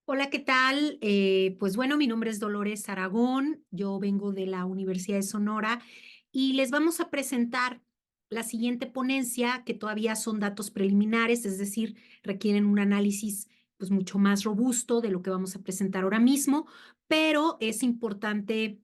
Hola, ¿qué tal? Pues bueno, mi nombre es Dolores Aragón, yo vengo de la Universidad de Sonora y les vamos a presentar la siguiente ponencia, que todavía son datos preliminares, es decir, requieren un análisis pues mucho más robusto de lo que vamos a presentar ahora mismo, pero es importante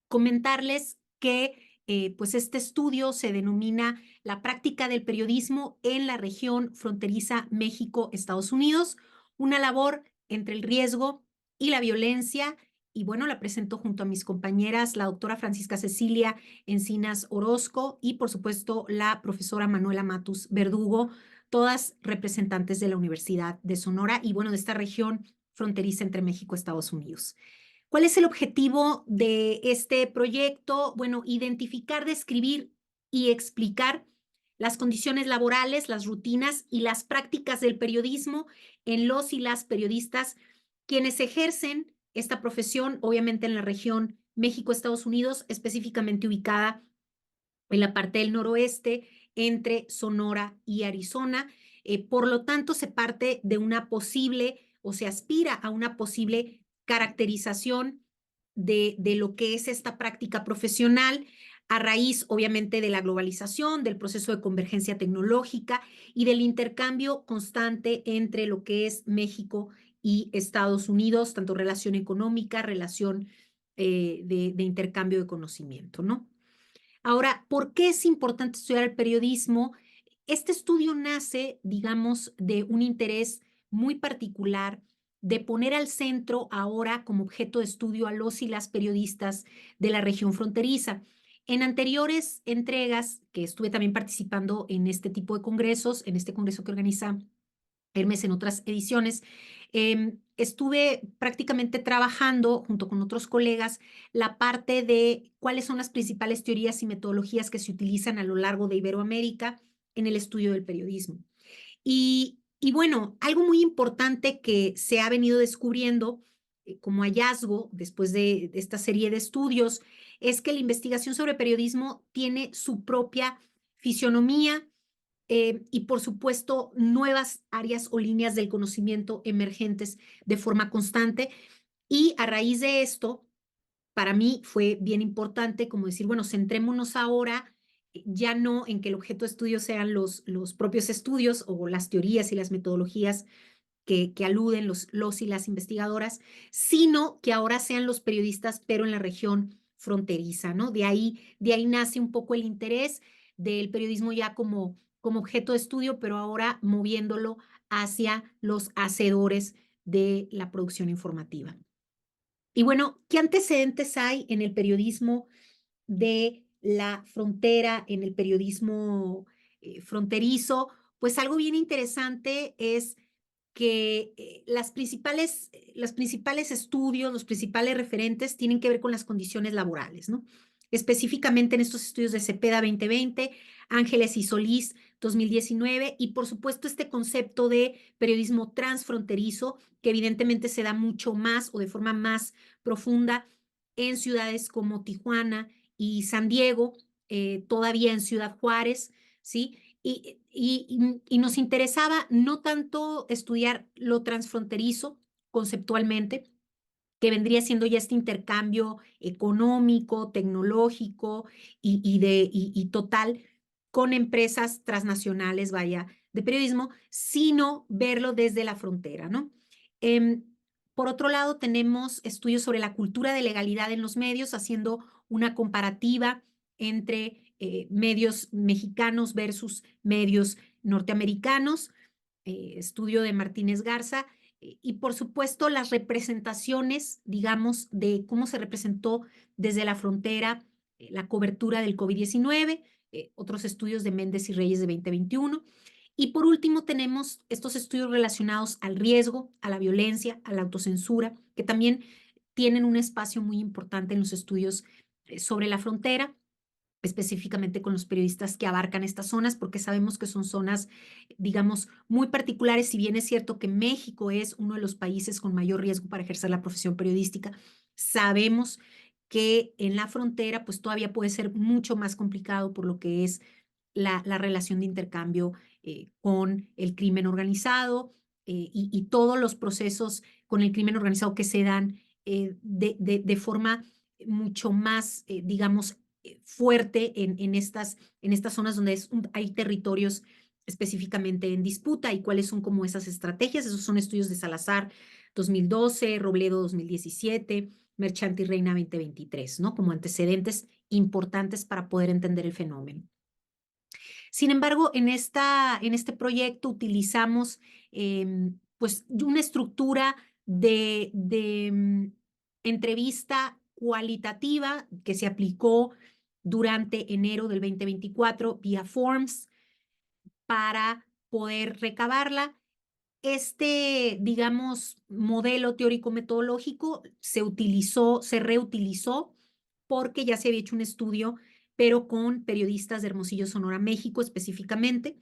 comentarles que pues este estudio se denomina la práctica del periodismo en la región fronteriza México-Estados Unidos, una labor entre el riesgo y la violencia. Y bueno, la presento junto a mis compañeras, la doctora Francisca Cecilia Encinas Orozco y por supuesto la profesora Manuela Matus Verdugo, todas representantes de la Universidad de Sonora y bueno, de esta región fronteriza entre México y Estados Unidos. ¿Cuál es el objetivo de este proyecto? Bueno, identificar, describir y explicar las condiciones laborales, las rutinas y las prácticas del periodismo en los y las periodistas quienes ejercen esta profesión, obviamente en la región México-Estados Unidos, específicamente ubicada en la parte del noroeste entre Sonora y Arizona. Por lo tanto, se parte de una posible o se aspira a una posible caracterización de lo que es esta práctica profesional a raíz, obviamente, de la globalización, del proceso de convergencia tecnológica y del intercambio constante entre lo que es México y Estados Unidos, tanto relación económica, relación de intercambio de conocimiento, ¿no? Ahora, ¿por qué es importante estudiar el periodismo? Este estudio nace, digamos, de un interés muy particular de poner al centro ahora como objeto de estudio a los y las periodistas de la región fronteriza. En anteriores entregas, que estuve también participando en este tipo de congresos, en este congreso que organiza Hermes en otras ediciones, estuve prácticamente trabajando junto con otros colegas la parte de cuáles son las principales teorías y metodologías que se utilizan a lo largo de Iberoamérica en el estudio del periodismo. Y bueno, algo muy importante que se ha venido descubriendo como hallazgo después de esta serie de estudios es que la investigación sobre periodismo tiene su propia fisionomía, y por supuesto nuevas áreas o líneas del conocimiento emergentes de forma constante. Y a raíz de esto, para mí fue bien importante como decir, bueno, centrémonos ahora ya no en que el objeto de estudio sean los propios estudios o las teorías y las metodologías que aluden los y las investigadoras, sino que ahora sean los periodistas, pero en la región fronteriza, ¿no? De ahí nace un poco el interés del periodismo ya como objeto de estudio, pero ahora moviéndolo hacia los hacedores de la producción informativa. Y bueno, ¿qué antecedentes hay en el periodismo de la frontera, en el periodismo fronterizo? Pues algo bien interesante es que las principales estudios, los principales referentes tienen que ver con las condiciones laborales, ¿no? Específicamente en estos estudios de Cepeda 2020, Ángeles y Solís 2019, y por supuesto este concepto de periodismo transfronterizo, que evidentemente se da mucho más o de forma más profunda en ciudades como Tijuana y San Diego, todavía en Ciudad Juárez, ¿sí? Y nos interesaba no tanto estudiar lo transfronterizo conceptualmente, que vendría siendo ya este intercambio económico, tecnológico y total con empresas transnacionales, vaya, de periodismo, sino verlo desde la frontera, ¿no? Em, por otro lado, tenemos estudios sobre la cultura de legalidad en los medios, haciendo una comparativa entre medios mexicanos versus medios norteamericanos, estudio de Martínez Garza, y por supuesto las representaciones, digamos, de cómo se representó desde la frontera la cobertura del COVID-19, otros estudios de Méndez y Reyes de 2021. Y por último tenemos estos estudios relacionados al riesgo, a la violencia, a la autocensura, que también tienen un espacio muy importante en los estudios sobre la frontera, específicamente con los periodistas que abarcan estas zonas, porque sabemos que son zonas, digamos, muy particulares. Si bien es cierto que México es uno de los países con mayor riesgo para ejercer la profesión periodística, sabemos que en la frontera, pues todavía puede ser mucho más complicado por lo que es la relación de intercambio con el crimen organizado, y todos los procesos con el crimen organizado que se dan de forma mucho más, digamos, fuerte en estas zonas donde hay territorios específicamente en disputa y cuáles son como esas estrategias. Esos son estudios de Salazar 2012, Robledo 2017, Merchant y Reina 2023, ¿no? Como antecedentes importantes para poder entender el fenómeno. Sin embargo, en este proyecto utilizamos pues una estructura de entrevista cualitativa que se aplicó durante enero del 2024 vía Forms para poder recabarla. Digamos, modelo teórico-metodológico se reutilizó porque ya se había hecho un estudio, pero con periodistas de Hermosillo, Sonora, México específicamente,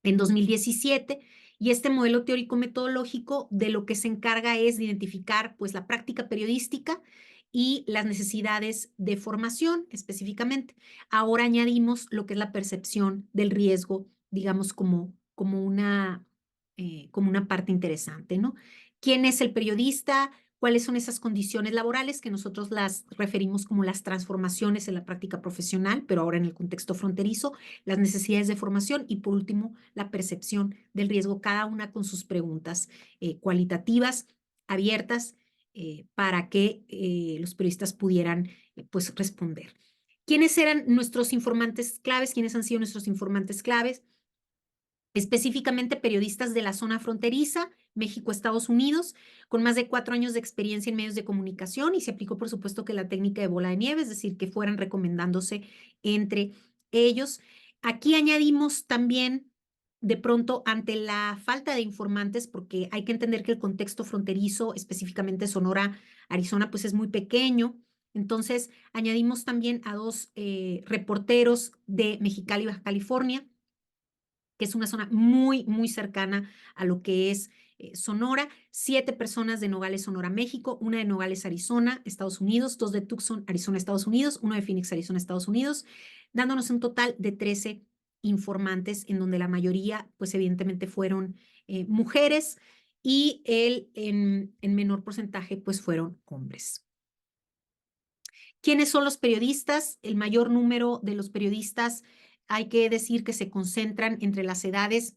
en 2017. Y este modelo teórico-metodológico de lo que se encarga es de identificar pues la práctica periodística y las necesidades de formación específicamente. Ahora añadimos lo que es la percepción del riesgo, digamos, como una parte interesante, ¿no? ¿Quién es el periodista? ¿Cuáles son esas condiciones laborales que nosotros las referimos como las transformaciones en la práctica profesional, pero ahora en el contexto fronterizo, las necesidades de formación y por último la percepción del riesgo, cada una con sus preguntas cualitativas, abiertas, para que los periodistas pudieran pues responder. ¿Quiénes eran nuestros informantes claves? ¿Quiénes han sido nuestros informantes claves? Específicamente periodistas de la zona fronteriza, México, Estados Unidos, con más de 4 años de experiencia en medios de comunicación y se aplicó, por supuesto, que la técnica de bola de nieve, es decir, que fueran recomendándose entre ellos. Aquí añadimos también, de pronto, ante la falta de informantes, porque hay que entender que el contexto fronterizo, específicamente Sonora, Arizona, pues es muy pequeño. Entonces, añadimos también a 2 reporteros de Mexicali, Baja California, que es una zona muy, muy cercana a lo que es Sonora, 7 personas de Nogales, Sonora, México, una de Nogales, Arizona, Estados Unidos, 2 de Tucson, Arizona, Estados Unidos, uno de Phoenix, Arizona, Estados Unidos, dándonos un total de 13 informantes, en donde la mayoría, pues evidentemente fueron mujeres y en menor porcentaje, pues fueron hombres. ¿Quiénes son los periodistas? El mayor número de los periodistas, hay que decir que se concentran entre las edades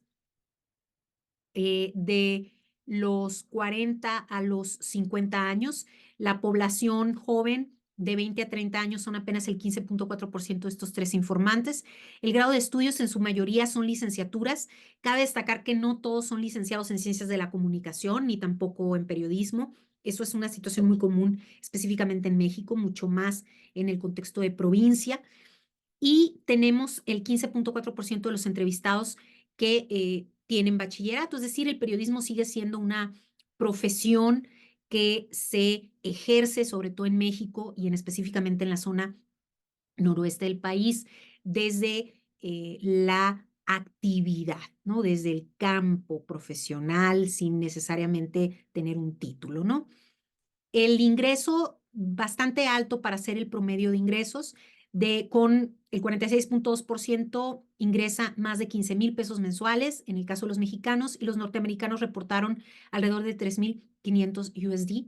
de los 40 a los 50 años. La población joven de 20 a 30 años son apenas el 15.4% de estos 3 informantes. El grado de estudios en su mayoría son licenciaturas. Cabe destacar que no todos son licenciados en ciencias de la comunicación ni tampoco en periodismo. Eso es una situación muy común específicamente en México, mucho más en el contexto de provincia. Y tenemos el 15.4% de los entrevistados que tienen bachillerato, es decir, el periodismo sigue siendo una profesión que se ejerce sobre todo en México y específicamente en la zona noroeste del país desde la actividad, ¿no? Desde el campo profesional sin necesariamente tener un título, ¿no? El ingreso bastante alto para hacer el promedio de ingresos, con el 46.2% ingresa más de 15,000 pesos mensuales en el caso de los mexicanos y los norteamericanos reportaron alrededor de 3,500 USD,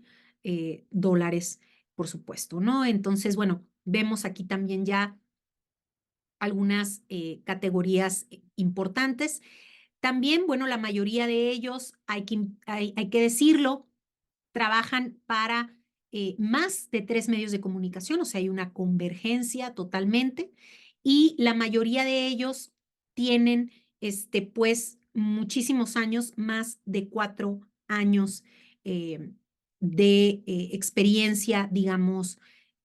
dólares, por supuesto, ¿no? Entonces, bueno, vemos aquí también ya algunas categorías importantes. También, bueno, la mayoría de ellos, hay que decirlo, trabajan para más de 3 medios de comunicación, o sea, hay una convergencia totalmente y la mayoría de ellos tienen, pues, muchísimos años, más de 4 años eh, de experiencia, digamos,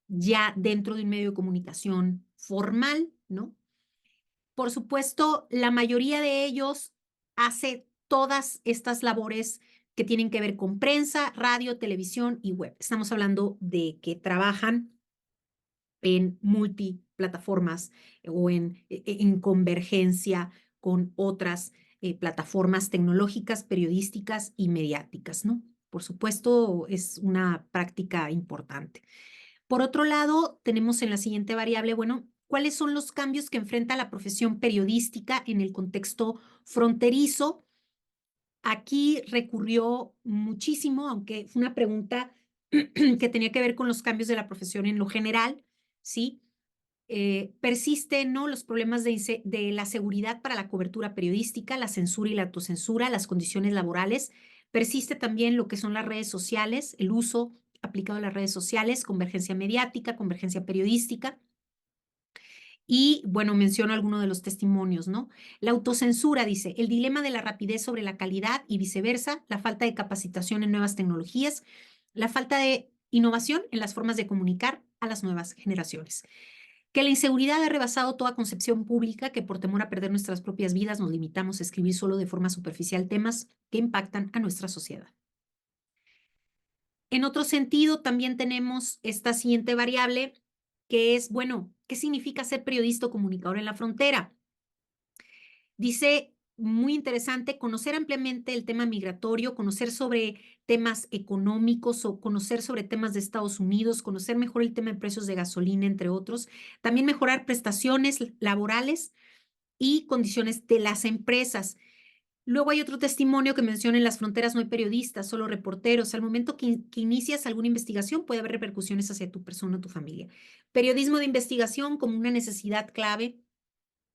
ya dentro de un medio de comunicación formal, ¿no? Por supuesto, la mayoría de ellos hace todas estas labores que tienen que ver con prensa, radio, televisión y web. Estamos hablando de que trabajan en multiplataformas o en convergencia con otras plataformas tecnológicas, periodísticas y mediáticas, ¿no? Por supuesto, es una práctica importante. Por otro lado, tenemos en la siguiente variable, bueno, ¿cuáles son los cambios que enfrenta la profesión periodística en el contexto fronterizo? aquí recurrió muchísimo, aunque fue una pregunta que tenía que ver con los cambios de la profesión en lo general, ¿sí? Persisten, ¿no?, los problemas de la seguridad para la cobertura periodística, la censura y la autocensura, las condiciones laborales. Persiste también lo que son las redes sociales, el uso aplicado a las redes sociales, convergencia mediática, convergencia periodística. Y bueno, menciono algunos de los testimonios, ¿no? La autocensura dice, el dilema de la rapidez sobre la calidad y viceversa, la falta de capacitación en nuevas tecnologías, la falta de innovación en las formas de comunicar a las nuevas generaciones. Que la inseguridad ha rebasado toda concepción pública, que por temor a perder nuestras propias vidas nos limitamos a escribir solo de forma superficial temas que impactan a nuestra sociedad. En otro sentido, también tenemos esta siguiente variable, que es, bueno, ¿qué significa ser periodista o comunicador en la frontera? Dice, muy interesante, conocer ampliamente el tema migratorio, conocer sobre temas económicos o conocer sobre temas de Estados Unidos, conocer mejor el tema de precios de gasolina, entre otros. También mejorar prestaciones laborales y condiciones de las empresas. Luego hay otro testimonio que menciona en las fronteras no hay periodistas, solo reporteros. Al momento que inicias alguna investigación puede haber repercusiones hacia tu persona o tu familia. Periodismo de investigación como una necesidad clave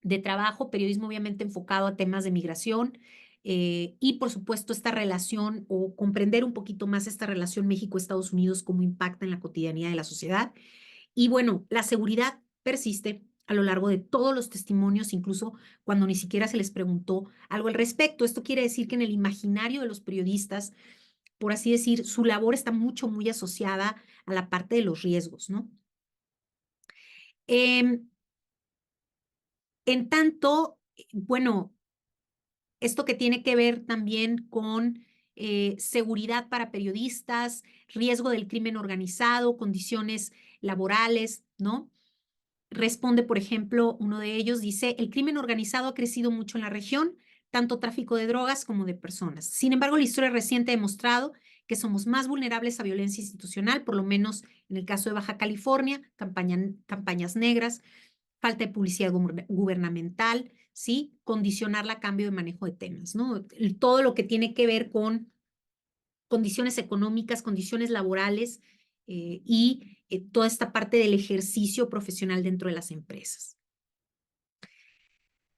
de trabajo, periodismo obviamente enfocado a temas de migración y por supuesto esta relación o comprender un poquito más esta relación México-Estados Unidos, cómo impacta en la cotidianidad de la sociedad. Y bueno, la seguridad persiste a lo largo de todos los testimonios, incluso cuando ni siquiera se les preguntó algo al respecto. Esto quiere decir que en el imaginario de los periodistas, por así decir, su labor está muy asociada a la parte de los riesgos, ¿no? En tanto, bueno, esto que tiene que ver también con seguridad para periodistas, riesgo del crimen organizado, condiciones laborales, ¿no? Responde, por ejemplo, uno de ellos, dice, el crimen organizado ha crecido mucho en la región, tanto tráfico de drogas como de personas. Sin embargo, la historia reciente ha demostrado que somos más vulnerables a violencia institucional, por lo menos en el caso de Baja California, campañas negras, falta de publicidad gubernamental, ¿sí? Condicionarla a cambio de manejo de temas, ¿no? Todo lo que tiene que ver con condiciones económicas, condiciones laborales y toda esta parte del ejercicio profesional dentro de las empresas.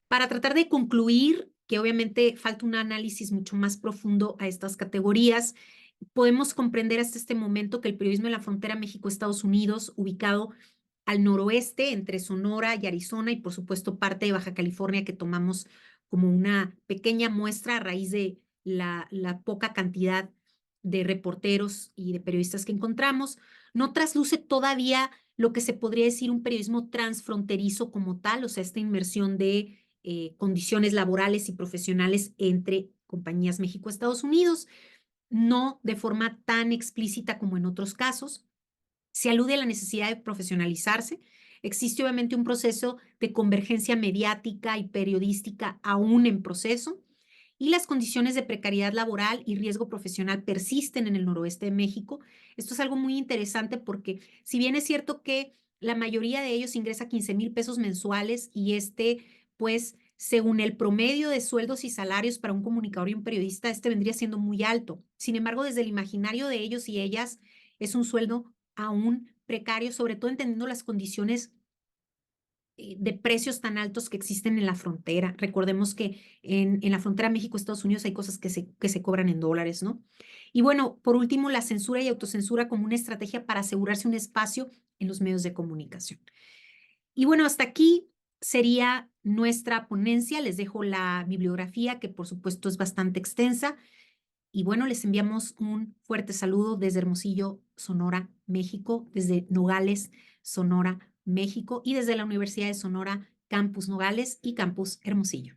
Para tratar de concluir, que obviamente falta un análisis mucho más profundo a estas categorías, podemos comprender hasta este momento que el periodismo en la frontera México-Estados Unidos, ubicado al noroeste, entre Sonora y Arizona, y por supuesto parte de Baja California que tomamos como una pequeña muestra a raíz de la poca cantidad de reporteros y de periodistas que encontramos, no trasluce todavía lo que se podría decir un periodismo transfronterizo como tal, o sea, esta inmersión de condiciones laborales y profesionales entre compañías México-Estados Unidos, no de forma tan explícita como en otros casos. Se alude a la necesidad de profesionalizarse. Existe obviamente un proceso de convergencia mediática y periodística aún en proceso y las condiciones de precariedad laboral y riesgo profesional persisten en el noroeste de México. Esto es algo muy interesante porque si bien es cierto que la mayoría de ellos ingresa 15,000 pesos mensuales y pues, según el promedio de sueldos y salarios para un comunicador y un periodista, vendría siendo muy alto. Sin embargo, desde el imaginario de ellos y ellas, es un sueldo aún precario, sobre todo entendiendo las condiciones de precios tan altos que existen en la frontera. Recordemos que en la frontera México-Estados Unidos hay cosas que se cobran en dólares, ¿no? Y bueno, por último, la censura y autocensura como una estrategia para asegurarse un espacio en los medios de comunicación. Y bueno, hasta aquí sería nuestra ponencia. Les dejo la bibliografía, que por supuesto es bastante extensa. Y bueno, les enviamos un fuerte saludo desde Hermosillo, Sonora, México, desde Nogales, Sonora, México, y desde la Universidad de Sonora, Campus Nogales y Campus Hermosillo.